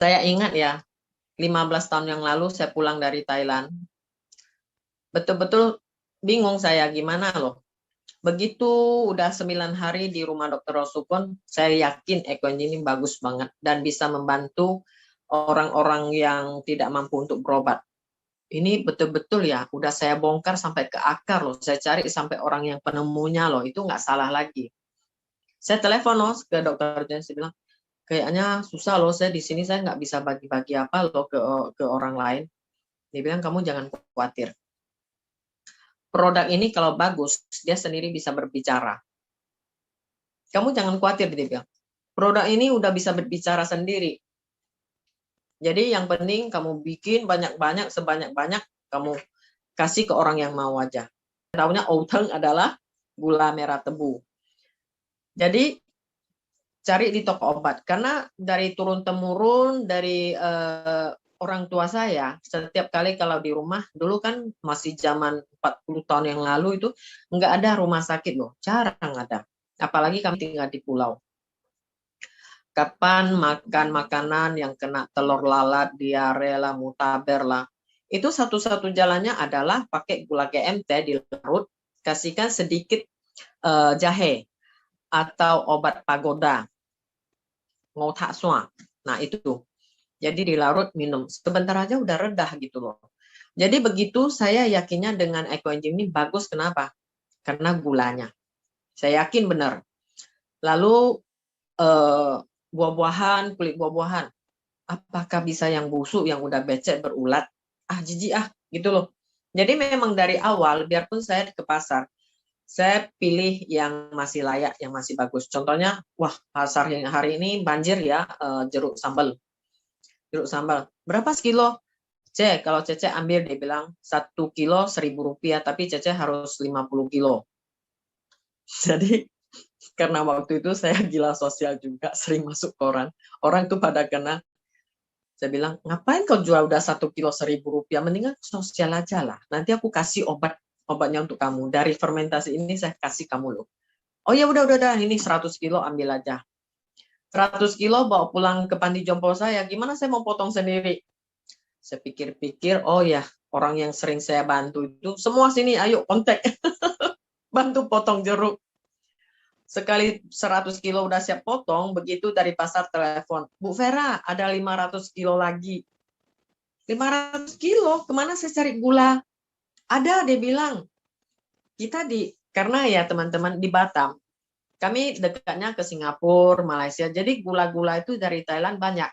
Saya ingat ya, 15 tahun yang lalu saya pulang dari Thailand. Betul-betul bingung saya gimana loh. Begitu udah 9 hari di rumah Dokter Rosukun, saya yakin Eko ini bagus banget dan bisa membantu orang-orang yang tidak mampu untuk berobat. Ini betul-betul ya, udah saya bongkar sampai ke akar loh. Saya cari sampai orang yang penemunya loh, itu nggak salah lagi. Saya telepon loh ke dokter dan saya bilang, kayaknya susah loh, saya di sini saya nggak bisa bagi-bagi apa loh ke orang lain. Dia bilang, kamu jangan khawatir. Produk ini kalau bagus, dia sendiri bisa berbicara. Kamu jangan khawatir, dia bilang. Produk ini udah bisa berbicara sendiri. Jadi yang penting kamu bikin banyak-banyak, sebanyak-banyak, kamu kasih ke orang yang mau aja. Tahunya outeng adalah gula merah tebu. Jadi cari di toko obat. Karena dari turun-temurun, dari orang tua saya, setiap kali kalau di rumah, dulu kan masih zaman 40 tahun yang lalu itu, nggak ada rumah sakit loh, jarang ada. Apalagi kami tinggal di pulau. Kapan makan makanan yang kena telur lalat, diare lah, mutaber lah. Itu satu-satu jalannya adalah pakai gula GMT dilarut, kasihkan sedikit jahe atau obat pagoda, ngotak sua. Nah itu, jadi dilarut minum. Sebentar aja udah redah gitu loh. Jadi begitu saya yakinnya dengan Ekoenzim ini bagus, kenapa? Karena gulanya. Saya yakin benar. Lalu buah-buahan, kulit buah-buahan. Apakah bisa yang busuk, yang udah becek, berulat? Jijik gitu loh. Jadi memang dari awal, biarpun saya ke pasar, saya pilih yang masih layak, yang masih bagus. Contohnya, wah pasar yang hari ini banjir ya, jeruk sambal. Jeruk sambal. Berapa sekilo? Kalau Cece ambil, dia bilang 1 kilo Rp1.000, tapi Cece harus 50 kilo. Jadi karena waktu itu saya gila sosial juga, sering masuk koran. Orang tuh pada kena. Saya bilang, ngapain kau jual udah 1 kilo Rp1.000? Mendingan sosial aja lah. Nanti aku kasih obatnya untuk kamu. Dari fermentasi ini saya kasih kamu loh. Oh ya udah, ini 100 kilo ambil aja. 100 kilo bawa pulang ke panti jompo saya. Gimana saya mau potong sendiri? Saya pikir-pikir, oh ya, orang yang sering saya bantu itu, semua sini ayo kontak. Bantu potong jeruk. Sekali 100 kilo udah siap potong, begitu dari pasar telepon, Bu Vera, ada 500 kilo lagi. 500 kilo, kemana saya cari gula? Ada, dia bilang. Karena ya teman-teman di Batam, kami dekatnya ke Singapura, Malaysia, jadi gula-gula itu dari Thailand banyak.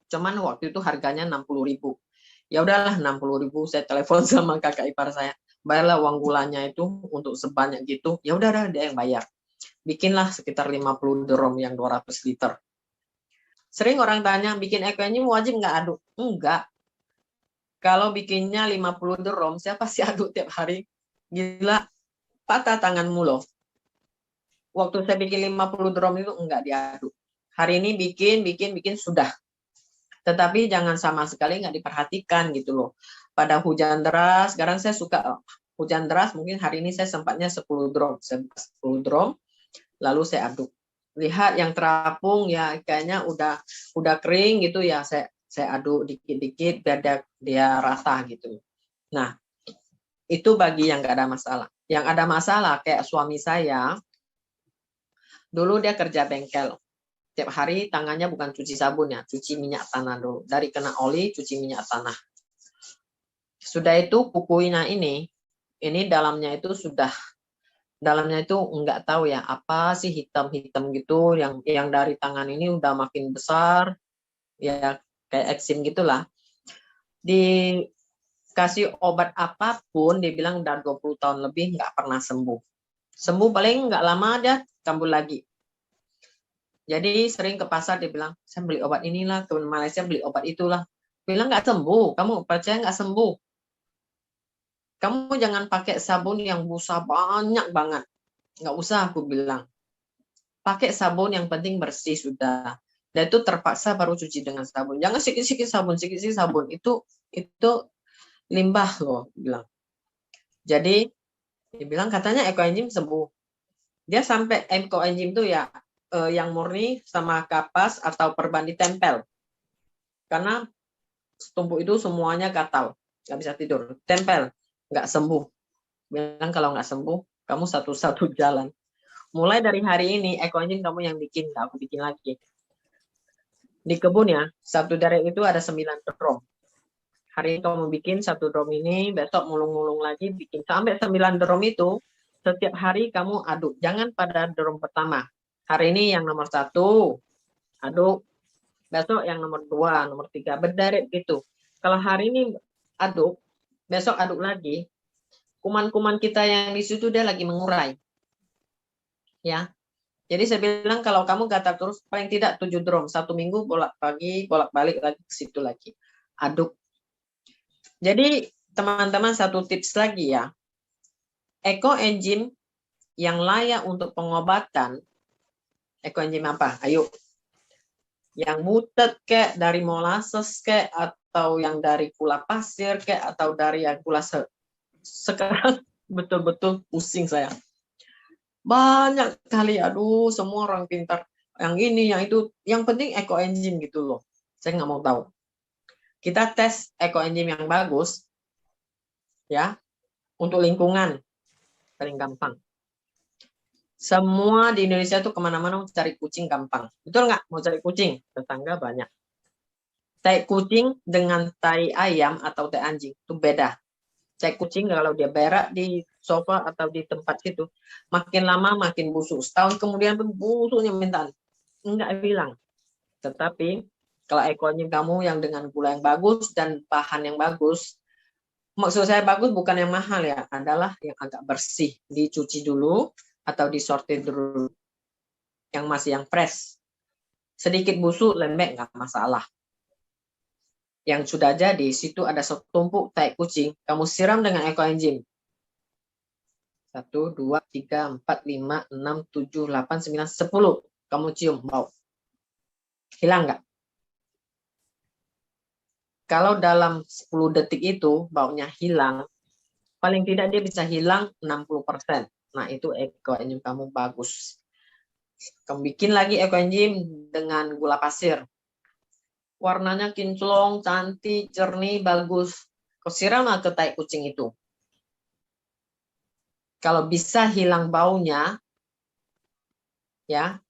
Cuman waktu itu harganya 60.000. Ya udahlah 60.000, saya telepon sama kakak ipar saya. Bayarlah uang gulanya itu untuk sebanyak gitu. Ya udah dia yang bayar. Bikinlah sekitar 50 drum yang 200 liter. Sering orang tanya, bikin Ekoenzim wajib nggak aduk? Enggak. Kalau bikinnya 50 drum, saya pasti aduk tiap hari. Gila, patah tanganmu loh. Waktu saya bikin 50 drum itu enggak diaduk. Hari ini bikin sudah. Tetapi jangan sama sekali nggak diperhatikan gitu loh. Pada hujan deras, sekarang saya suka hujan deras, mungkin hari ini saya sempatnya 10 drum. 10 drum, lalu saya aduk. Lihat yang terapung ya kayaknya udah kering gitu ya, saya aduk dikit-dikit biar dia rata gitu. Nah, itu bagi yang nggak ada masalah. Yang ada masalah kayak suami saya, dulu dia kerja bengkel. Tiap hari tangannya bukan cuci sabun ya, cuci minyak tanah dulu. Dari kena oli, cuci minyak tanah. Sudah itu kukunya ini dalamnya itu nggak tahu ya apa sih, hitam-hitam gitu, yang dari tangan ini udah makin besar ya, kayak eksim gitulah. Dikasih obat apapun dibilang udah 20 tahun lebih nggak pernah sembuh paling nggak lama dia kambuh lagi. Jadi sering ke pasar dia bilang, saya beli obat inilah, ke Malaysia beli obat itulah, bilang nggak sembuh. Kamu percaya nggak sembuh? Kamu jangan pakai sabun yang busa banyak banget, nggak usah, aku bilang. Pakai sabun yang penting bersih sudah. Dan itu terpaksa baru cuci dengan sabun. Jangan sikit-sikit sabun. Itu limbah loh, bilang. Jadi dia bilang katanya Ekoenzim sembuh. Dia sampai Ekoenzim itu ya yang murni sama kapas atau perban ditempel. Karena tumpuk itu semuanya gatal, nggak bisa tidur. Tempel, nggak sembuh. Bilang kalau nggak sembuh, kamu satu-satu jalan. Mulai dari hari ini, ekoenzim kamu yang bikin, nggak aku bikin lagi. Di kebun ya, satu deret itu ada 9 drum. Hari ini kamu bikin 1 drum ini, besok mulung-mulung lagi, bikin sampai 9 drum itu, setiap hari kamu aduk. Jangan pada drum pertama. Hari ini yang nomor 1, aduk. Besok yang nomor 2, nomor 3, berderet gitu. Kalau hari ini aduk, besok aduk lagi, kuman-kuman kita yang di situ dia lagi mengurai. Ya. Jadi saya bilang kalau kamu gatal terus, paling tidak 7 drum. 1 minggu bolak-balik lagi ke situ lagi. Aduk. Jadi teman-teman satu tips lagi ya. Ekoenzim yang layak untuk pengobatan, ekoenzim apa? Ayo. Yang mutet kek, dari molasses kek, atau yang dari gula pasir kek, atau dari yang gula sekarang betul-betul pusing saya. Banyak kali, aduh, semua orang pintar. Yang ini, yang itu, yang penting ekoenzim gitu loh. Saya nggak mau tahu. Kita tes ekoenzim yang bagus, ya, untuk lingkungan, paling gampang. Semua di Indonesia tuh kemana-mana mau cari kucing gampang. Betul nggak? Mau cari kucing? Tetangga banyak. Tai kucing dengan tai ayam atau tai anjing itu beda. Tai kucing kalau dia berak di sofa atau di tempat situ, makin lama makin busuk. Setahun kemudian busuknya minta enggak bilang. Tetapi kalau ekoenzim kamu yang dengan gula yang bagus dan bahan yang bagus, maksud saya bagus bukan yang mahal ya, adalah yang agak bersih, dicuci dulu atau disortir dulu, yang masih yang fresh. Sedikit busuk, lembek nggak masalah. Yang sudah jadi, situ ada setumpuk tai kucing, kamu siram dengan ekoenzim. 1, 2, 3, 4, 5, 6, 7, 8, 9, 10. Kamu cium, bau. Hilang nggak? Kalau dalam 10 detik itu baunya hilang, paling tidak dia bisa hilang 60%. Nah, itu ekoenzim kamu bagus. Kamu bikin lagi ekoenzim dengan gula pasir. Warnanya kinclong, cantik, jernih, bagus. Kau siramlah ke tai kucing itu. Kalau bisa hilang baunya, ya,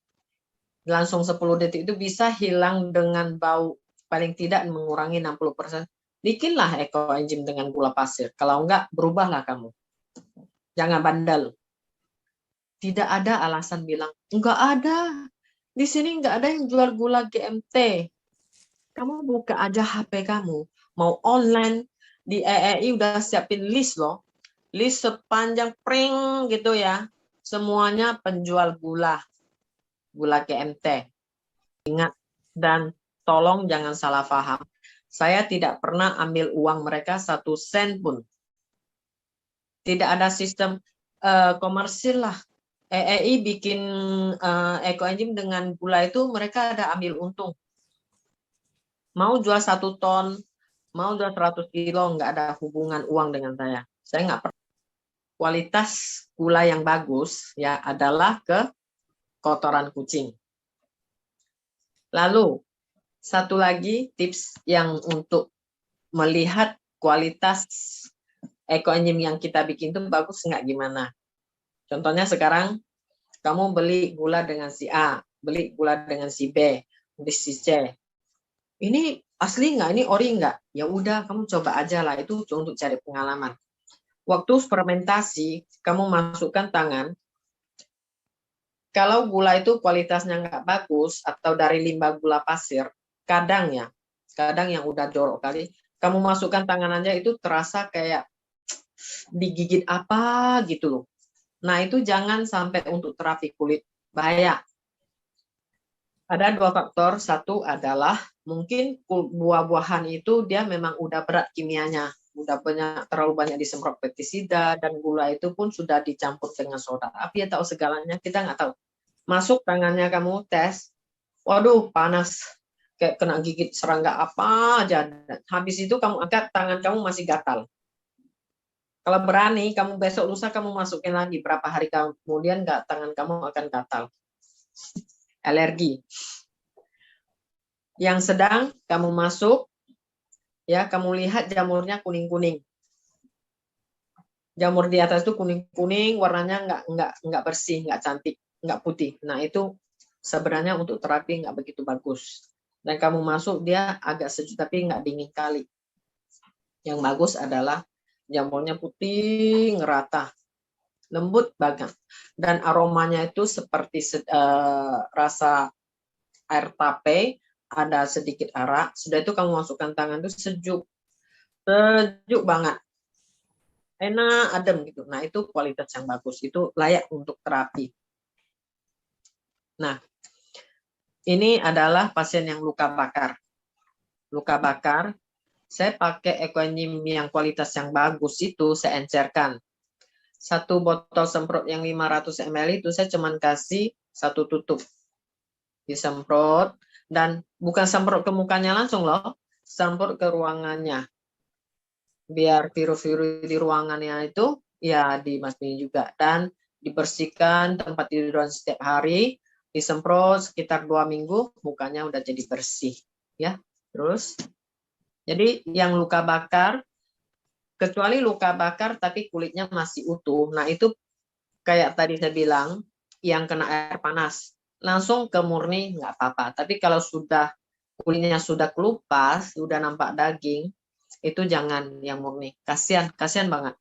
langsung 10 detik itu bisa hilang dengan bau, paling tidak mengurangi 60%. Bikinlah ekoenzim dengan gula pasir. Kalau enggak, berubahlah kamu. Jangan bandel. Tidak ada alasan bilang, enggak ada. Di sini enggak ada yang jual gula GMT. Kamu buka aja HP kamu, mau online, di EEI udah siapin list loh. List sepanjang pring gitu ya. Semuanya penjual gula GMT. Ingat, dan tolong jangan salah paham. Saya tidak pernah ambil uang mereka 1 sen pun. Tidak ada sistem komersil lah. EEI bikin ekoenzim dengan gula itu mereka ada ambil untung. Mau jual 1 ton, mau jual 100 kilo, nggak ada hubungan uang dengan saya. Saya nggak pernah. Kualitas gula yang bagus ya adalah ke kotoran kucing. Lalu, satu lagi tips yang untuk melihat kualitas ekoenzim yang kita bikin itu bagus nggak gimana. Contohnya sekarang, kamu beli gula dengan si A, beli gula dengan si B, beli si C. Ini asli nggak? Ini ori nggak? Ya udah, kamu coba aja lah. Itu untuk cari pengalaman. Waktu fermentasi, kamu masukkan tangan. Kalau gula itu kualitasnya nggak bagus atau dari limbah gula pasir, kadang yang udah jorok kali, kamu masukkan tangan aja itu terasa kayak digigit apa gitu loh. Nah itu jangan sampai untuk terapi kulit, bahaya. Ada 2 faktor. Satu adalah mungkin buah-buahan itu dia memang udah berat kimianya, udah terlalu banyak disemprot pestisida, dan gula itu pun sudah dicampur dengan soda api atau segalanya, kita nggak tahu. Masuk tangannya kamu tes, waduh panas, kayak kena gigit serangga apa aja. Habis itu kamu angkat, tangan kamu masih gatal. Kalau berani, kamu besok lusa kamu masukin lagi, berapa hari kemudian tangan kamu akan gatal. alergi. Yang sedang kamu masuk, ya kamu lihat jamurnya kuning-kuning. Jamur di atas itu kuning-kuning, warnanya nggak bersih, nggak cantik, nggak putih. Nah itu sebenarnya untuk terapi nggak begitu bagus. Dan kamu masuk dia agak sejuk tapi nggak dingin kali. Yang bagus adalah jamurnya putih, ngerata, lembut banget. Dan aromanya itu seperti rasa air tape, ada sedikit arak. Sudah itu kamu masukkan tangan itu sejuk banget. Enak, adem gitu. Nah, itu kualitas yang bagus. Itu layak untuk terapi. Nah, ini adalah pasien yang luka bakar. Luka bakar, saya pakai ekoenzim yang kualitas yang bagus itu saya encerkan. Satu botol semprot yang 500 ml itu saya cuman kasih satu tutup. Disemprot, dan bukan semprot ke mukanya langsung loh, semprot ke ruangannya. Biar virus-virus di ruangannya itu ya dimasukin juga, dan dibersihkan tempat tiduran setiap hari, disemprot sekitar 2 minggu, mukanya udah jadi bersih ya. Terus jadi yang luka bakar, kecuali luka bakar tapi kulitnya masih utuh, nah itu kayak tadi saya bilang, yang kena air panas langsung ke murni nggak apa-apa, tapi kalau sudah kulitnya sudah kelupas, sudah nampak daging, itu jangan yang murni, kasihan banget.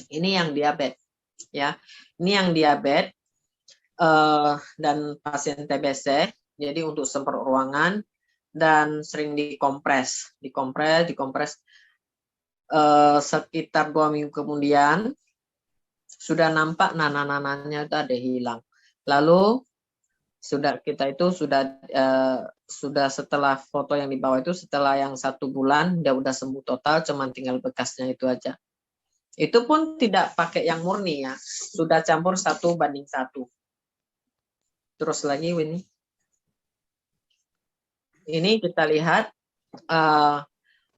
Ini yang diabetes ya, ini yang diabetes dan pasien TBC. Jadi untuk semprot ruangan dan sering dikompres sekitar 2 minggu kemudian sudah nampak nanah-nanahnya itu ada hilang. Lalu kita itu sudah setelah foto yang di bawah itu, setelah yang 1 bulan dia udah sembuh total, cuman tinggal bekasnya itu aja. Itu pun tidak pakai yang murni ya, sudah campur 1:1. Terus lagi ini kita lihat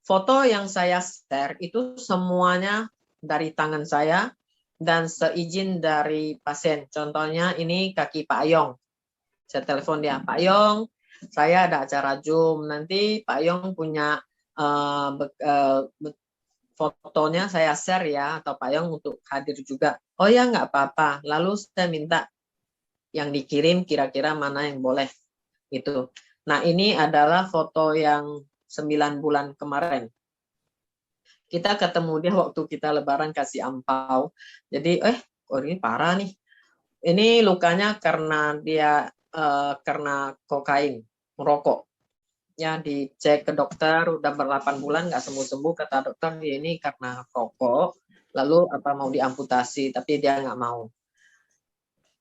foto yang saya share itu semuanya dari tangan saya dan seizin dari pasien. Contohnya ini kaki Pak Yong. Saya telepon dia, Pak Yong, saya ada acara Zoom, nanti Pak Yong punya fotonya saya share ya, atau Pak Yong untuk hadir juga. Oh ya, nggak apa-apa. Lalu saya minta yang dikirim kira-kira mana yang boleh gitu. Nah ini adalah foto yang 9 bulan kemarin. Kita ketemu dia waktu kita lebaran kasih ampau. Jadi ini parah nih. Ini lukanya karena dia karena kokain, merokok. Ya dicek ke dokter, udah ber-8 bulan nggak sembuh-sembuh, kata dokter ini karena rokok. Lalu apa mau diamputasi, tapi dia nggak mau.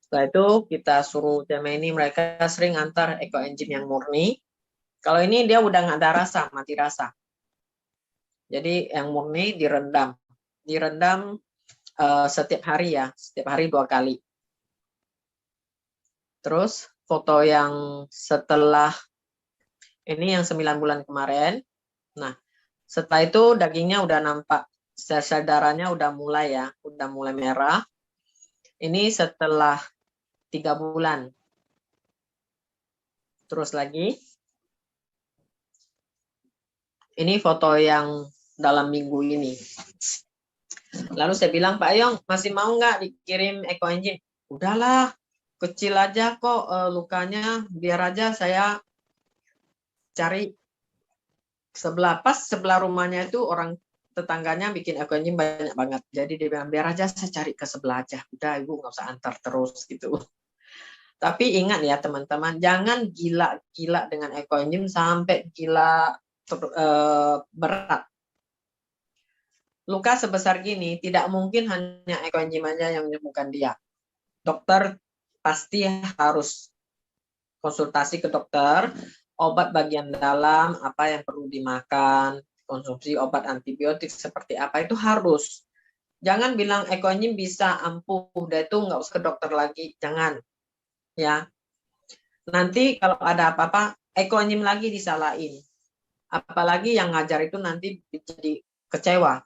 Setelah itu kita suruh ini, mereka sering antar ekoenzim yang murni. Kalau ini dia udah nggak ada rasa, mati rasa. Jadi yang murni direndam setiap hari ya, setiap hari 2 kali. Terus foto yang setelah ini yang 9 bulan kemarin. Nah, setelah itu dagingnya udah nampak, sel-sel darahnya udah mulai merah. Ini setelah 3 bulan. Terus lagi. Ini foto yang dalam minggu ini. Lalu saya bilang, Pak Yong, masih mau nggak dikirim ekoenzim? Udahlah, kecil aja kok lukanya, biar aja saya cari sebelah rumahnya itu orang tetangganya bikin ekoenzim banyak banget. Jadi dia bilang, biar aja saya cari ke sebelah aja. Udah, Ibu nggak usah antar terus gitu. Tapi ingat ya teman-teman, jangan gila-gila dengan ekoenzim sampai gila berat. Luka sebesar gini, tidak mungkin hanya ekoenzim aja yang menyembuhkan dia. Dokter pasti harus konsultasi ke dokter, obat bagian dalam, apa yang perlu dimakan, konsumsi obat antibiotik seperti apa, itu harus. Jangan bilang ekoenzim bisa ampuh, udah itu nggak usah ke dokter lagi, jangan. Ya. Nanti kalau ada apa-apa, ekoenzim lagi disalahin. Apalagi yang ngajar itu nanti jadi kecewa.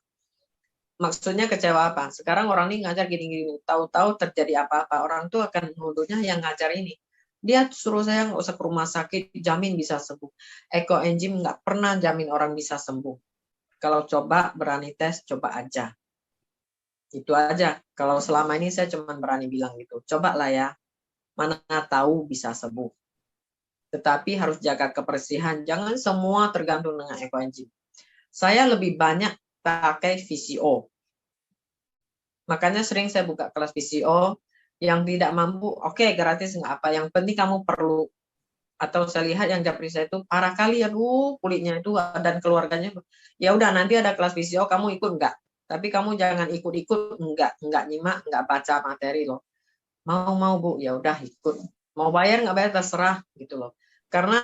Maksudnya kecewa apa? Sekarang orang ini ngajar gini-gini, tahu-tahu terjadi apa-apa, orang tuh akan nuduhnya yang ngajar ini. Dia suruh saya nggak usah ke rumah sakit, jamin bisa sembuh. Ekoenzim nggak pernah jamin orang bisa sembuh. Kalau coba berani tes, coba aja. Itu aja. Kalau selama ini saya cuma berani bilang gitu. Cobalah ya, mana tahu bisa sembuh. Tetapi harus jaga kebersihan. Jangan semua tergantung dengan ekoenzim. Saya lebih banyak pakai VCO. Makanya sering saya buka kelas VCO. Yang tidak mampu, oke, gratis nggak apa. Yang penting kamu perlu. Atau saya lihat yang japri saya itu parah kali, aduh kulitnya itu dan keluarganya. Ya udah, nanti ada kelas VCO, kamu ikut nggak? Tapi kamu jangan ikut-ikut, nggak nyimak, nggak baca materi loh. Mau Bu, ya udah ikut. Mau bayar nggak bayar terserah gitu loh. Karena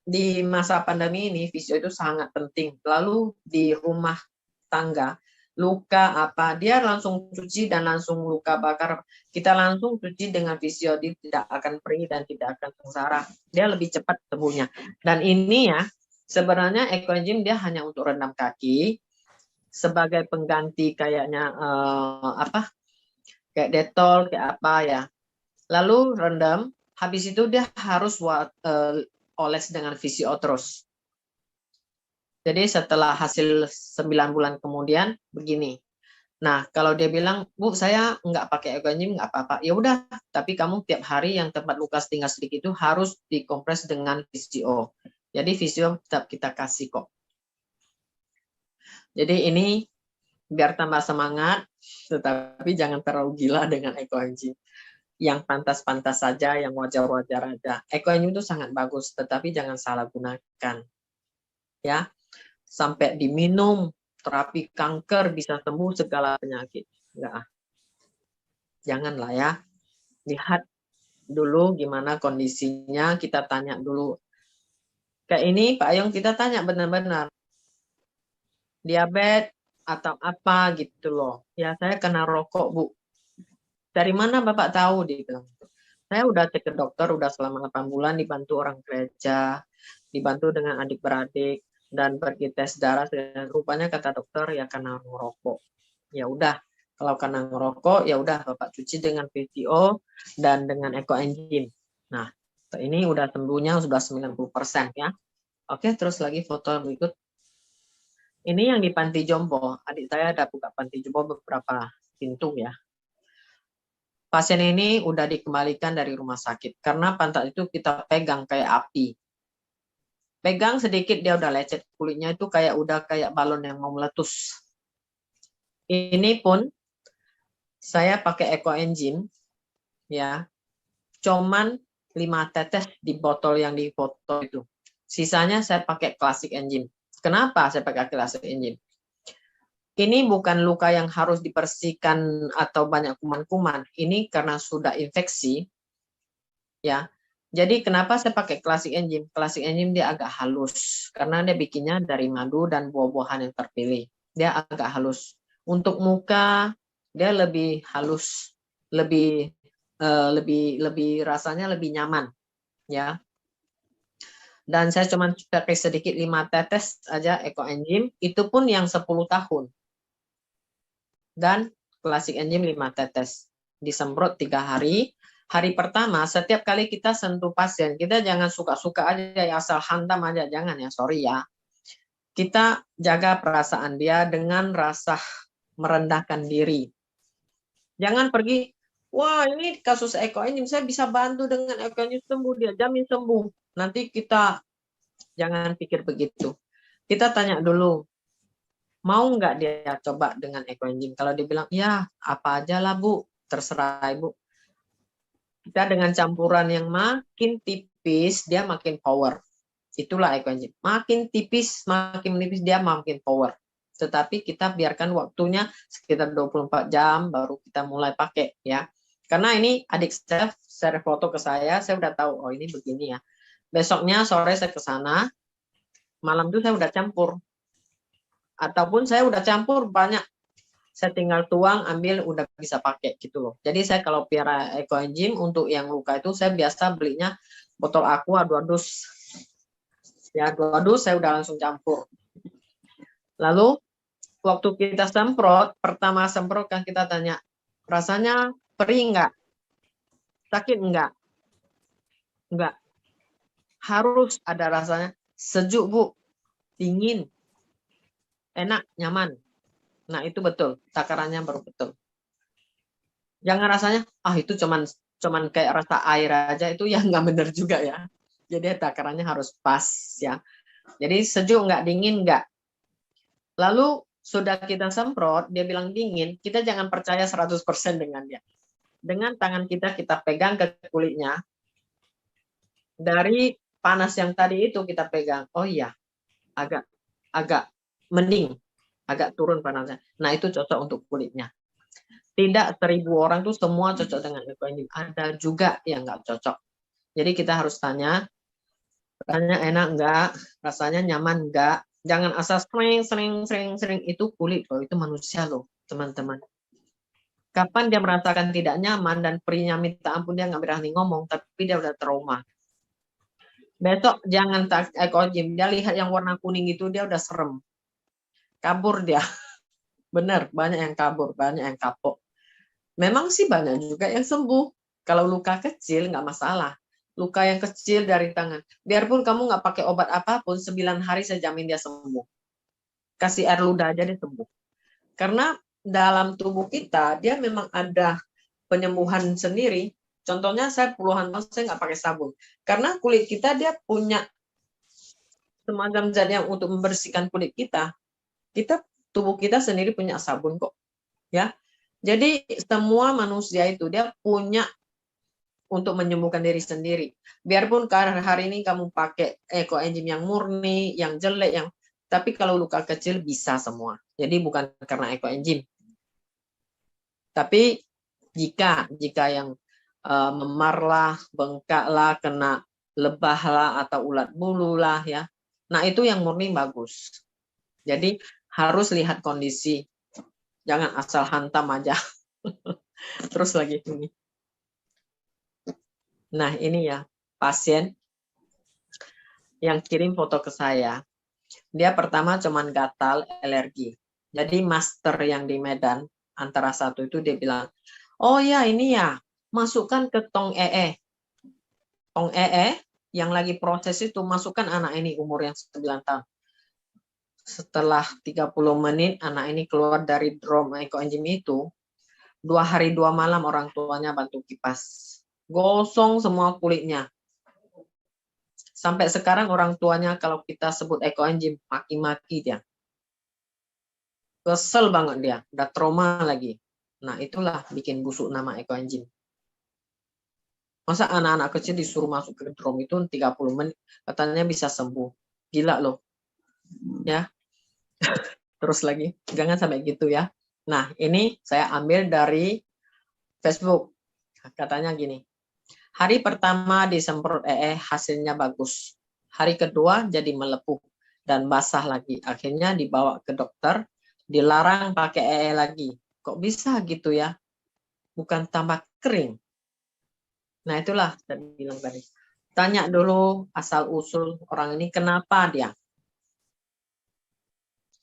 di masa pandemi ini VCO itu sangat penting. Lalu di rumah tangga luka apa, dia langsung cuci dan langsung luka bakar. Kita langsung cuci dengan VCO, dia tidak akan perih dan tidak akan sengsara. Dia lebih cepat sembuhnya. Dan ini ya, sebenarnya ekoenzim dia hanya untuk rendam kaki sebagai pengganti kayaknya kayak detol kayak apa ya. Lalu rendam, habis itu dia harus oles dengan VCO terus. Jadi setelah hasil 9 bulan kemudian begini. Nah, kalau dia bilang, Bu, saya nggak pakai ekoenzim, nggak apa-apa. Ya udah, tapi kamu tiap hari yang tempat luka tinggal sedikit itu harus dikompres dengan VCO. Jadi VCO tetap kita kasih kok. Jadi ini biar tambah semangat, tetapi jangan terlalu gila dengan ekoenzim. Yang pantas-pantas saja, yang wajar-wajar aja. Ekoenzim itu sangat bagus, tetapi jangan salah gunakan. Ya, sampai diminum terapi kanker bisa sembuh segala penyakit. Enggak, janganlah ya. Lihat dulu gimana kondisinya, kita tanya dulu. Kayak ini Pak Ayong, kita tanya benar-benar diabetes atau apa gitu loh. Ya saya kena rokok Bu. Dari mana Bapak tahu? Dia bilang. Saya udah cek ke dokter, udah selama 8 bulan dibantu orang gereja, dibantu dengan adik-beradik, dan pergi tes darah. Rupanya kata dokter ya karena ngerokok. Ya udah, kalau karena ngerokok ya udah Bapak cuci dengan VCO dan dengan ekoenzim. Nah, ini udah sembuhnya sudah 90% ya. Oke, terus lagi foto berikut. Ini yang di panti jompo. Adik saya ada buka panti jompo beberapa pintu ya. Pasien ini udah dikembalikan dari rumah sakit karena pantat itu kita pegang kayak api. Pegang sedikit dia udah lecet, kulitnya itu kayak udah kayak balon yang mau meletus. Ini pun saya pakai ekoenzim ya. Cuman 5 tetes di botol yang di foto itu. Sisanya saya pakai klasik enzim. Kenapa saya pakai klasik enzim? Ini bukan luka yang harus dibersihkan atau banyak kuman-kuman. Ini karena sudah infeksi, ya. Jadi kenapa saya pakai klasik enzim? Klasik enzim dia agak halus karena dia bikinnya dari madu dan buah-buahan yang terpilih. Dia agak halus. Untuk muka dia lebih halus, lebih rasanya lebih nyaman, ya. Dan saya cuma pakai sedikit 5 tetes aja ekoenzim, itu pun yang 10 tahun. Dan klasik enzim 5 tetes. Disemprot 3 hari. Hari pertama, setiap kali kita sentuh pasien, kita jangan suka-suka aja ya, asal hantam aja. Jangan ya, sorry ya. Kita jaga perasaan dia dengan rasa merendahkan diri. Jangan pergi, wah ini kasus ekoenzim, saya bisa bantu dengan ekoenzim sembuh, dia jamin sembuh. Nanti kita jangan pikir begitu. Kita tanya dulu, mau nggak dia coba dengan ekoenzim? Kalau dia bilang, ya apa aja lah Bu, terserah Ibu. Kita dengan campuran yang makin tipis, dia makin power. Itulah ekoenzim. Makin tipis dia makin power. Tetapi kita biarkan waktunya sekitar 24 jam baru kita mulai pakai ya. Karena ini adik saya share foto ke saya udah tahu, oh ini begini ya. Besoknya sore saya ke sana, malam itu saya udah campur. Ataupun saya udah campur banyak, saya tinggal tuang, ambil, udah bisa pakai gitu loh. Jadi saya kalau piara ekoenzim untuk yang luka itu saya biasa belinya botol aqua 2 dus. Ya 2 dus saya udah langsung campur. Lalu waktu kita semprot, pertama semprot kan kita tanya, rasanya perih enggak? Sakit enggak? Enggak. Harus ada rasanya. Sejuk, Bu. Dingin. Enak, nyaman. Nah, itu betul. Takarannya baru betul. Jangan rasanya, itu cuman kayak rasa air aja, itu ya nggak benar juga ya. Jadi takarannya harus pas ya. Jadi sejuk nggak, dingin nggak. Lalu sudah kita semprot, dia bilang dingin, kita jangan percaya 100% dengan dia. Dengan tangan kita pegang ke kulitnya, dari panas yang tadi itu kita pegang, oh iya, agak agak mending, agak turun panasnya. Nah, itu cocok untuk kulitnya. Tidak 1000 orang tuh semua cocok dengan ekoenzim. Ada juga yang nggak cocok. Jadi kita harus tanya enak enggak, rasanya nyaman enggak. Jangan asal sering itu kulit loh, itu manusia loh, teman-teman. Kapan dia merasakan tidak nyaman dan perinya minta ampun, dia nggak berani ngomong, tapi dia udah trauma. Besok jangan tak ekoenzim, dia lihat yang warna kuning itu dia udah serem. Kabur dia. Benar, banyak yang kabur, banyak yang kapok. Memang sih banyak juga yang sembuh. Kalau luka kecil nggak masalah. Luka yang kecil dari tangan. Biarpun kamu nggak pakai obat apapun, 9 hari saya jamin dia sembuh. Kasih air ludah aja dia sembuh. Karena dalam tubuh kita, dia memang ada penyembuhan sendiri. Contohnya saya puluhan tahun saya nggak pakai sabun. Karena kulit kita dia punya semacam zat yang untuk membersihkan kulit kita. Tubuh kita sendiri punya sabun kok. Ya, jadi semua manusia itu dia punya untuk menyembuhkan diri sendiri. Biarpun hari ini kamu pakai ekoenzim yang murni, yang jelek, tapi kalau luka kecil bisa semua. Jadi bukan karena ekoenzim. Tapi jika yang memarlah, bengkaklah, kena lebahlah atau ulat bulu lah ya. Nah, itu yang murni bagus. Jadi harus lihat kondisi. Jangan asal hantam aja. Terus lagi ini. Nah, ini ya, pasien yang kirim foto ke saya. Dia pertama cuman gatal, alergi. Jadi master yang di Medan, antara satu itu dia bilang, oh ya ini ya, masukkan ke tong ee. Tong ee yang lagi proses itu, masukkan anak ini umur yang 9 tahun. Setelah 30 menit, anak ini keluar dari drum ekoenzim itu, 2 hari 2 malam orang tuanya bantu kipas. Gosong semua kulitnya. Sampai sekarang orang tuanya kalau kita sebut ekoenzim, maki-maki dia. Kesel banget dia, udah trauma lagi. Nah, itulah bikin busuk nama ekoenzim. Masa anak-anak kecil disuruh masuk ke drum itu 30 menit, katanya bisa sembuh. Gila loh. Ya. Terus lagi, jangan sampai gitu ya. Nah, ini saya ambil dari Facebook. Katanya gini, hari pertama disemprot hasilnya bagus. Hari kedua jadi melepuh dan basah lagi. Akhirnya dibawa ke dokter, dilarang pakai lagi. Kok bisa gitu ya? Bukan tambah kering. Nah, itulah saya bilang tadi. Tanya dulu asal-usul orang ini, kenapa dia?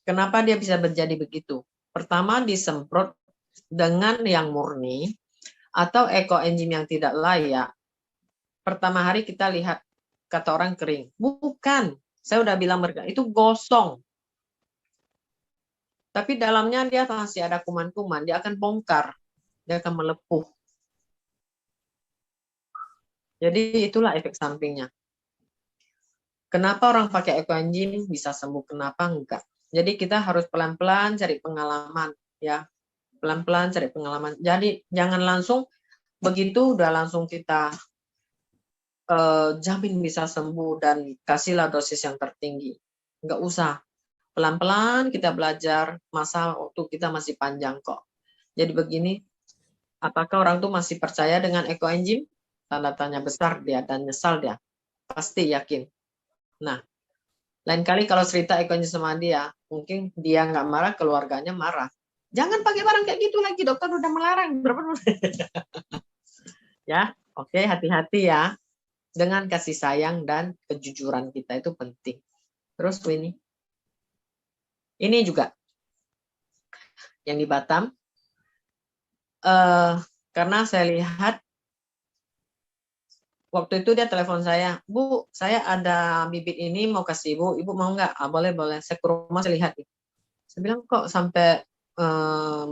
Kenapa dia bisa menjadi begitu? Pertama, disemprot dengan yang murni atau ekoenzim yang tidak layak. Pertama hari kita lihat, kata orang kering. Bukan, saya udah bilang mereka, itu gosong. Tapi dalamnya dia masih ada kuman-kuman, dia akan bongkar, dia akan melepuh. Jadi itulah efek sampingnya. Kenapa orang pakai ekoenzim bisa sembuh, kenapa enggak? Jadi kita harus pelan-pelan cari pengalaman, ya. Pelan-pelan cari pengalaman. Jadi jangan langsung begitu udah langsung kita jamin bisa sembuh dan kasihlah dosis yang tertinggi. Enggak usah. Pelan-pelan kita belajar, masa waktu kita masih panjang kok. Jadi begini, apakah orang tuh masih percaya dengan ekoenzim? Tanda tanya besar dia dan nyesal dia. Pasti yakin. Nah, lain kali kalau cerita ekoenzim sama dia, mungkin dia nggak marah, keluarganya marah. Jangan pakai barang kayak gitu lagi, dokter udah melarang. Ya, oke, hati-hati ya. Dengan kasih sayang dan kejujuran kita itu penting. Terus ini juga yang di Batam, karena saya lihat waktu itu dia telepon saya, Bu, saya ada bibit ini mau kasih Ibu, Ibu mau nggak? Ah, boleh, boleh. Saya ke rumah, saya lihat. Saya bilang, kok sampai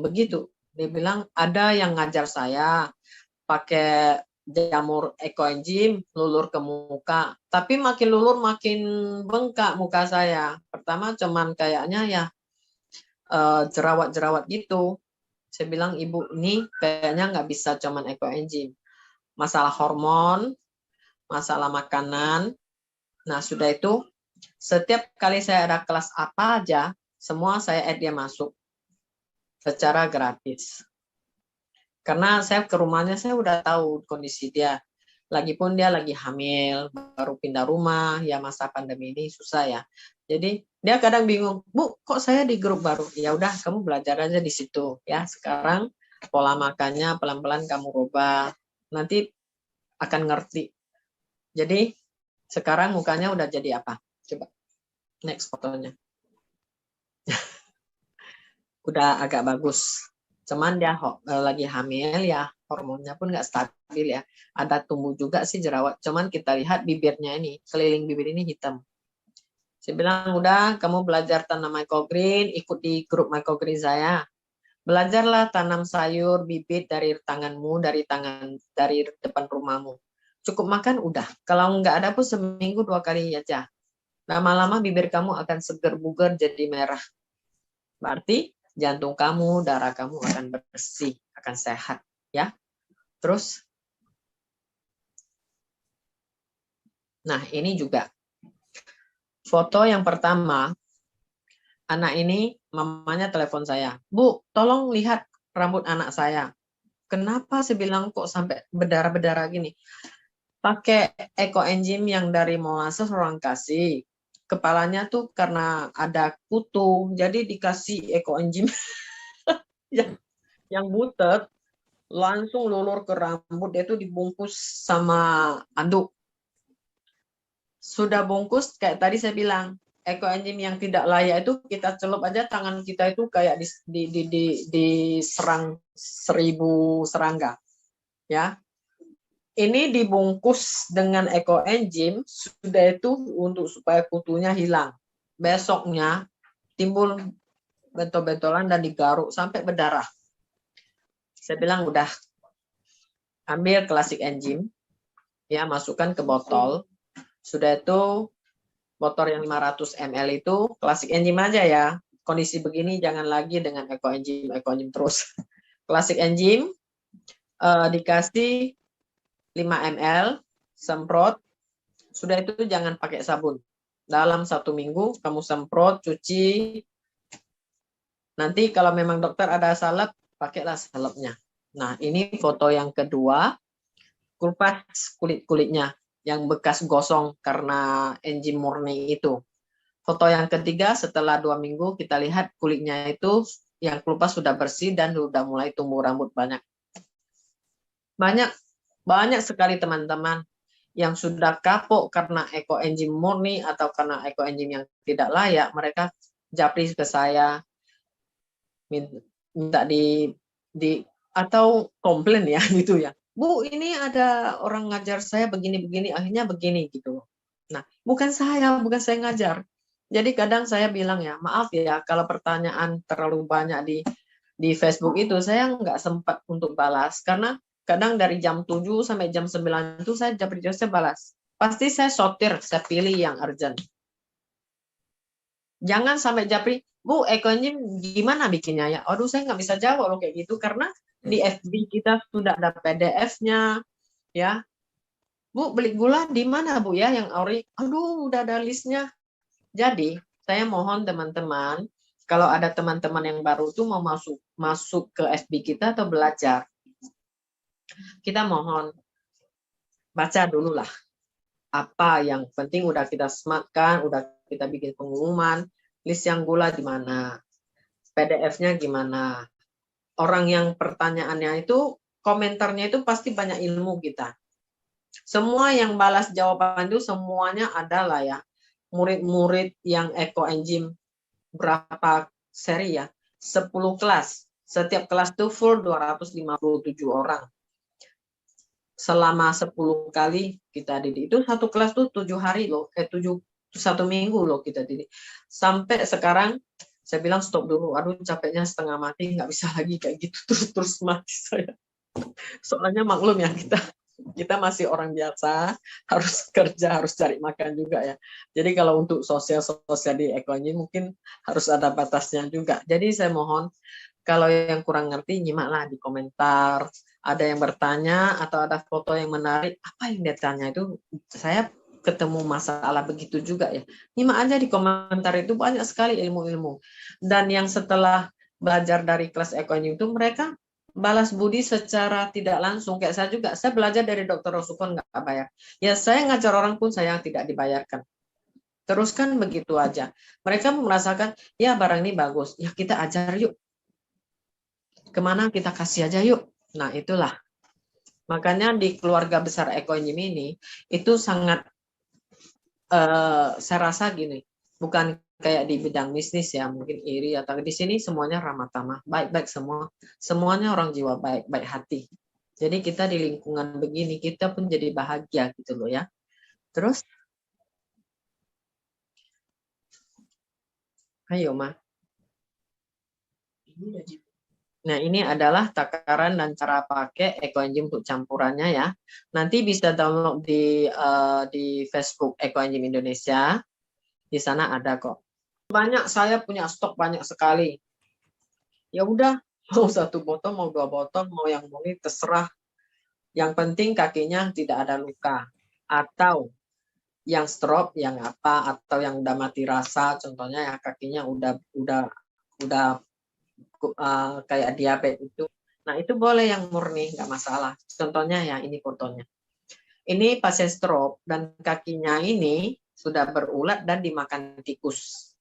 begitu? Dia bilang, ada yang ngajar saya pakai jamur ekoenzim, lulur ke muka. Tapi makin lulur, makin bengkak muka saya. Pertama cuman kayaknya ya jerawat-jerawat gitu. Saya bilang, Ibu, ini kayaknya nggak bisa cuman ekoenzim. Masalah hormon, masalah makanan. Nah, sudah itu, setiap kali saya ada kelas apa aja, semua saya add dia masuk secara gratis. Karena saya ke rumahnya, saya udah tahu kondisi dia. Lagipun dia lagi hamil, baru pindah rumah, ya masa pandemi ini susah ya. Jadi dia kadang bingung, Bu, kok saya di grup baru? Ya udah, kamu belajar aja di situ ya. Sekarang pola makannya pelan-pelan kamu rubah. Nanti akan ngerti. Jadi sekarang mukanya udah jadi apa? Coba next fotonya. Udah agak bagus. Cuman dia lagi hamil ya, hormonnya pun nggak stabil ya. Ada tumbuh juga sih jerawat. Cuman kita lihat bibirnya ini, keliling bibir ini hitam. Saya bilang, udah kamu belajar tanam microgreen, ikut di grup microgreen saya. Belajarlah tanam sayur, bibit dari tanganmu, dari depan rumahmu. Cukup makan udah. Kalau nggak ada pun seminggu 2 kali aja. Lama-lama bibir kamu akan seger bugar jadi merah. Berarti jantung kamu, darah kamu akan bersih, akan sehat, ya. Terus, nah ini juga foto yang pertama, anak ini mamanya telepon saya, Bu, tolong lihat rambut anak saya. Kenapa saya bilang kok sampai berdarah-berdarah gini? Pakai ekoenzim yang dari molasses orang kasih. Kepalanya tuh karena ada kutu, jadi dikasih ekoenzim yang butet, langsung lulur ke rambut, dia itu dibungkus sama anduk. Sudah bungkus, kayak tadi saya bilang, ekoenzim yang tidak layak itu kita celup aja, tangan kita itu kayak diserang 1000 serangga. Ya, ini dibungkus dengan ekoenzim, sudah itu untuk supaya kutunya hilang. Besoknya timbul bentol-bentolan dan digaruk sampai berdarah. Saya bilang udah, ambil klasik enzim, ya masukkan ke botol. Sudah itu botol yang 500 ml itu klasik enzim aja ya. Kondisi begini jangan lagi dengan ekoenzim terus. Klasik enzim dikasih 5 ml, semprot. Sudah itu jangan pakai sabun. Dalam 1 minggu kamu semprot, cuci. Nanti kalau memang dokter ada salep, pakailah salepnya. Nah, ini foto yang kedua, kupas kulit-kulitnya yang bekas gosong karena enzim murni itu. Foto yang ketiga, setelah 2 minggu kita lihat kulitnya itu yang kelupas sudah bersih dan sudah mulai tumbuh rambut banyak. Banyak sekali teman-teman yang sudah kapok karena ekoenzim murni atau karena ekoenzim yang tidak layak, mereka japri ke saya, minta di atau komplain ya gitu ya. Bu, ini ada orang ngajar saya begini-begini, akhirnya begini gitu. Nah, bukan saya ngajar. Jadi kadang saya bilang ya, maaf ya kalau pertanyaan terlalu banyak di Facebook itu saya nggak sempat untuk balas karena kadang dari jam 7 sampai jam 9 itu saya balas. Pasti saya sortir, saya pilih yang urgent. Jangan sampai japri, Bu, ekoenzim gimana bikinnya ya? Aduh, saya nggak bisa jawab loh kayak gitu karena di FB kita sudah ada PDF-nya, ya. Bu, beli gula di mana Bu ya yang ori? Aduh, udah ada listnya. Jadi, saya mohon teman-teman, kalau ada teman-teman yang baru tuh mau masuk ke FB kita atau belajar, kita mohon baca dulu lah. Apa yang penting udah kita sematkan, udah kita bikin pengumuman, list yang gula di mana, PDF-nya gimana. Orang yang pertanyaannya itu, komentarnya itu pasti banyak ilmu kita. Semua yang balas jawaban itu semuanya adalah ya, murid-murid yang ekoenzim berapa seri ya? 10 kelas. Setiap kelas itu full 257 orang. selama 10 kali kita didik. Itu satu kelas tuh 7 hari loh, 1 minggu loh kita didik. Sampai sekarang saya bilang stop dulu, aduh capeknya setengah mati, nggak bisa lagi kayak gitu terus mati saya. Soalnya maklum ya, kita masih orang biasa, harus kerja, harus cari makan juga ya. Jadi kalau untuk sosial di Eko ini mungkin harus ada batasnya juga. Jadi saya mohon, kalau yang kurang ngerti nyimaklah di komentar, ada yang bertanya atau ada foto yang menarik, apa yang dia tanya itu saya ketemu masalah begitu juga ya. Nyimak aja di komentar, itu banyak sekali ilmu-ilmu. Dan yang setelah belajar dari kelas Eko itu mereka balas budi secara tidak langsung. Kayak saya juga, saya belajar dari Dr. Rosukon nggak bayar. Ya saya ngajar orang pun saya tidak dibayarkan. Teruskan begitu aja. Mereka merasakan, ya barang ini bagus, ya kita ajar yuk. Kemana kita kasih aja yuk. Nah itulah. Makanya di keluarga besar Eko ini itu sangat, saya rasa gini, bukan kayak di bidang bisnis ya, mungkin iri atau di sini semuanya ramah tamah, baik-baik semua, semuanya orang jiwa baik, baik hati. Jadi kita di lingkungan begini kita pun jadi bahagia gitu loh ya. Terus, ayo Ma. Nah ini adalah takaran dan cara pakai EcoEngine untuk campurannya ya. Nanti bisa download di Facebook EcoEngine Indonesia. Di sana ada kok. Banyak, saya punya stok banyak sekali. Ya udah, mau 1 botol, mau 2 botol, mau yang murni terserah. Yang penting kakinya tidak ada luka. Atau yang stroke, yang apa, atau yang udah mati rasa, contohnya ya kakinya udah kayak diabetes itu. Nah itu boleh yang murni, nggak masalah. Contohnya ya ini fotonya. Ini pasien stroke dan kakinya ini sudah berulat dan dimakan tikus.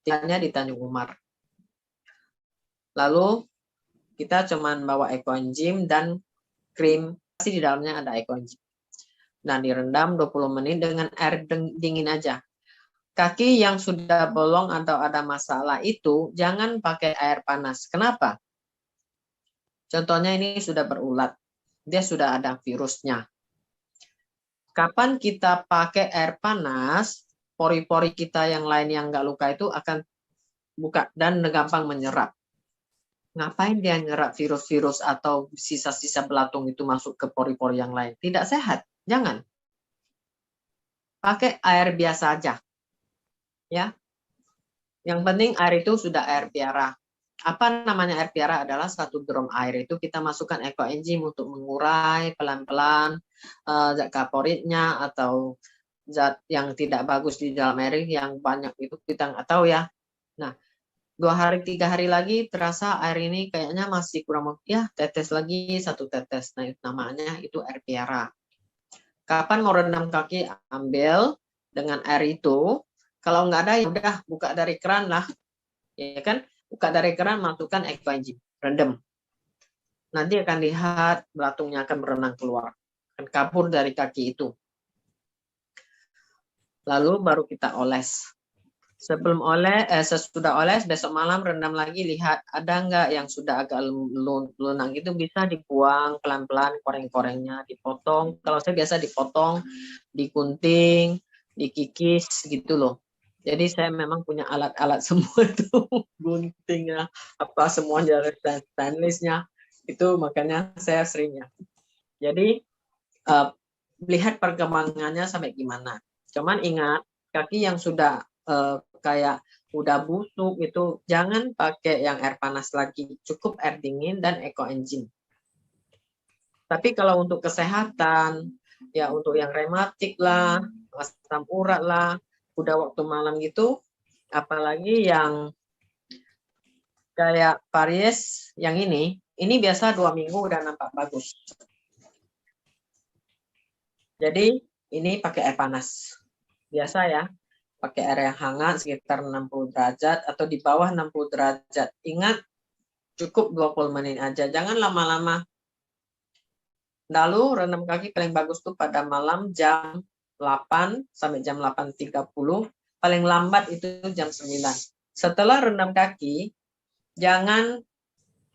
Tinggalnya di Tanjung Umar. Lalu kita cuman bawa EcoEngine dan krim, pasti di dalamnya ada EcoEngine. Nah, direndam 20 menit dengan air dingin aja. Kaki yang sudah bolong atau ada masalah itu jangan pakai air panas. Kenapa? Contohnya ini sudah berulat. Dia sudah ada virusnya. Kapan kita pakai air panas, pori-pori kita yang lain yang nggak luka itu akan buka dan gampang menyerap. Ngapain dia nyerap virus-virus atau sisa-sisa belatung itu masuk ke pori-pori yang lain? Tidak sehat. Jangan. Pakai air biasa aja. Ya. Yang penting air itu sudah air piara. Apa namanya air piara? Adalah 1 drum air itu kita masukkan EcoEngine untuk mengurai pelan-pelan zat kaporitnya atau zat yang tidak bagus di dalam air yang banyak itu kita nggak tahu ya. Nah, 2 hari 3 hari lagi terasa air ini kayaknya masih kurang, ya tetes lagi 1 tetes. Nah, namanya itu air piara. Kapan mau rendam kaki, ambil dengan air itu. Kalau nggak ada ya udah buka dari keran lah, ya kan? Buka dari keran, masukkan EcoEngine, rendam. Nanti akan lihat belatungnya akan berenang keluar, akan kabur dari kaki itu. Lalu baru kita oles. Sebelum sesudah oles, besok malam rendam lagi, lihat ada nggak yang sudah agak lunak itu, bisa dibuang pelan-pelan, koreng-korengnya dipotong. Kalau saya biasa dipotong, digunting, dikikis gitu loh. Jadi saya memang punya alat-alat semua itu, guntingnya, apa semuanya, stainlessnya itu, makanya saya seringnya. Jadi lihat perkembangannya sampai gimana. Cuman ingat, kaki yang sudah kayak udah busuk itu jangan pakai yang air panas lagi, cukup air dingin dan EcoEngine. Tapi kalau untuk kesehatan, ya untuk yang rematik lah, asam urat lah, udah waktu malam gitu, apalagi yang kayak varies yang ini biasa 2 minggu udah nampak bagus. Jadi ini pakai air panas. Biasa ya, pakai air yang hangat sekitar 60 derajat atau di bawah 60 derajat. Ingat, cukup 20 menit aja, jangan lama-lama. Lalu rendam kaki paling bagus tuh pada malam jam 8 sampai jam 8.30, paling lambat itu jam 9. Setelah rendam kaki, jangan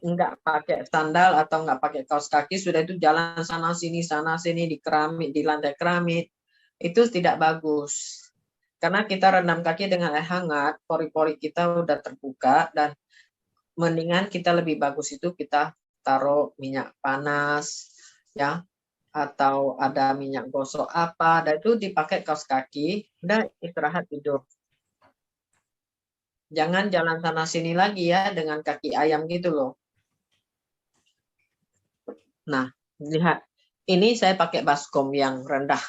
nggak pakai sandal atau nggak pakai kaos kaki, sudah itu jalan sana sini di keramik, di lantai keramik, itu tidak bagus. Karena kita rendam kaki dengan air hangat, pori-pori kita udah terbuka, dan mendingan kita lebih bagus itu kita taruh minyak panas, ya, atau ada minyak gosok apa, dan itu dipakai kaos kaki, udah istirahat tidur. Jangan jalan sana sini lagi ya dengan kaki ayam gitu loh. Nah, lihat. Ini saya pakai baskom yang rendah.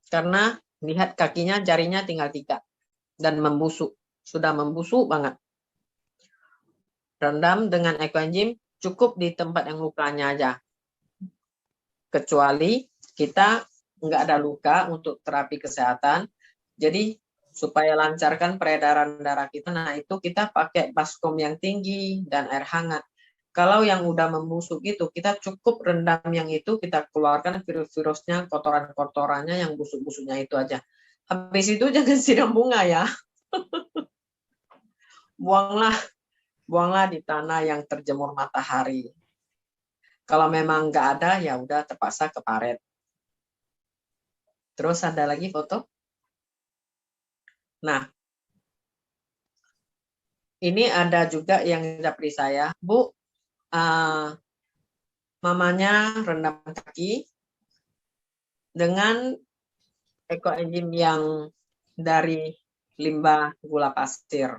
Karena lihat kakinya, jarinya tinggal 3. Dan membusuk. Sudah membusuk banget. Rendam dengan ekoenzim cukup di tempat yang lukanya aja. Kecuali kita nggak ada luka untuk terapi kesehatan. Jadi supaya lancarkan peredaran darah kita, nah itu kita pakai baskom yang tinggi dan air hangat. Kalau yang udah membusuk itu, kita cukup rendam yang itu, kita keluarkan virus-virusnya, kotoran-kotorannya, yang busuk-busuknya itu aja. Habis itu jangan siram bunga ya. Buanglah di tanah yang terjemur matahari. Kalau memang nggak ada, ya udah terpaksa ke paret. Terus ada lagi foto. Nah, ini ada juga yang japri saya, Bu, mamanya rendam kaki dengan ekoenzim yang dari limbah gula pasir.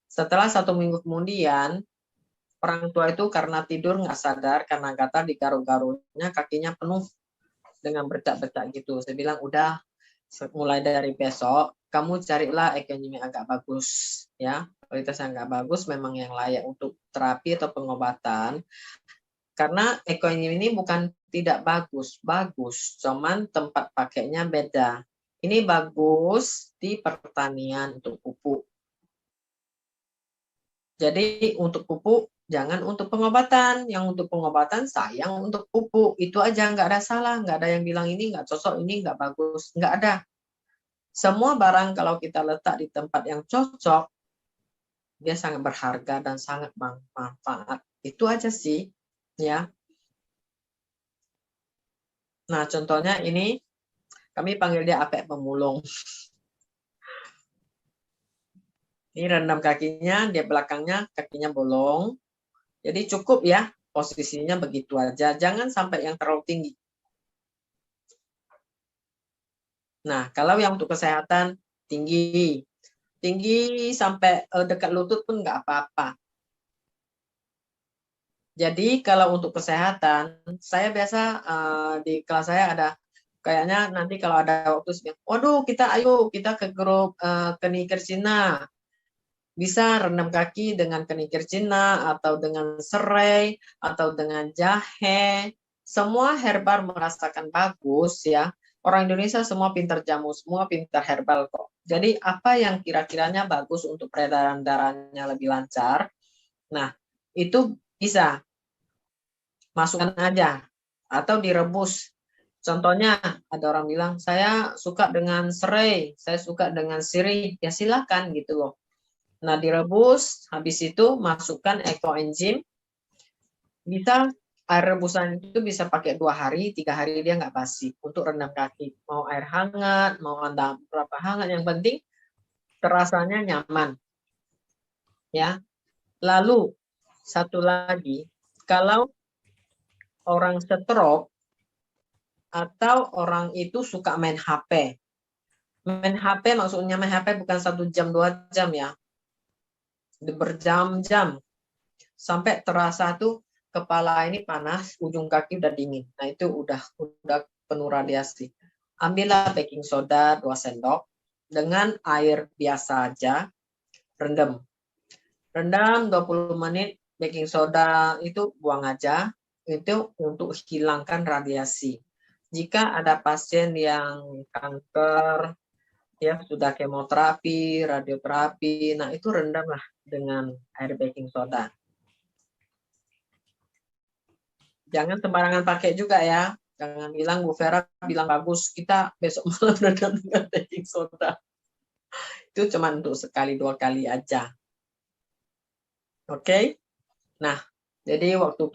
Setelah 1 minggu kemudian, orang tua itu karena tidur nggak sadar, karena gatal di garu-garunya, kakinya penuh dengan bercak-bercak gitu. Saya bilang, udah, mulai dari besok, kamu carilah ekoenzim yang agak bagus. Ya, kualitas yang nggak bagus memang yang layak untuk terapi atau pengobatan. Karena ekoenzim ini bukan tidak bagus, cuman tempat pakainya beda. Ini bagus di pertanian untuk pupuk. Jadi untuk pupuk jangan untuk pengobatan. Yang untuk pengobatan sayang untuk pupuk. Itu aja, nggak ada salah, nggak ada yang bilang ini nggak cocok, ini nggak bagus, nggak ada. Semua barang kalau kita letak di tempat yang cocok, dia sangat berharga dan sangat bermanfaat. Itu aja sih, ya. Nah, contohnya ini, kami panggil dia apek pemulung. Ini rendam kakinya, dia belakangnya kakinya bolong. Jadi cukup ya, posisinya begitu aja. Jangan sampai yang terlalu tinggi. Nah, kalau yang untuk kesehatan, tinggi. Tinggi sampai dekat lutut pun nggak apa-apa. Jadi kalau untuk kesehatan, saya biasa di kelas saya ada, kayaknya nanti kalau ada waktu, waduh ayo kita ke grup kenikir Cina. Bisa rendam kaki dengan kenikir Cina, atau dengan serai, atau dengan jahe. Semua herbal merasakan bagus ya. Orang Indonesia semua pintar jamu, semua pintar herbal kok. Jadi apa yang kira-kiranya bagus untuk peredaran darahnya lebih lancar, nah itu bisa masukkan aja atau direbus. Contohnya ada orang bilang saya suka dengan serai, saya suka dengan sirih, ya silakan gitu loh. Nah direbus, habis itu masukkan ekoenzim. Bisa air rebusan itu bisa pakai 2 hari, 3 hari, dia nggak basi untuk rendam kaki. Mau air hangat, mau anda berapa hangat, yang penting terasanya nyaman. Ya. Lalu satu lagi, kalau orang stroke atau orang itu suka main HP. Main HP maksudnya main HP bukan 1 jam 2 jam ya. Berjam-jam. Sampai terasa tuh kepala ini panas, ujung kaki udah dingin. Nah, itu udah penuh radiasi. Ambillah baking soda 2 sendok dengan air biasa aja, rendam. Rendam 20 menit, baking soda itu buang aja. Itu untuk hilangkan radiasi. Jika ada pasien yang kanker, ya sudah kemoterapi, radioterapi, nah itu rendamlah dengan air baking soda. Jangan sembarangan pakai juga ya. Jangan bilang Bu Vera bilang bagus, kita besok malam rendam dengan baking soda. Itu cuma untuk sekali 2 kali aja. Oke. Nah, jadi waktu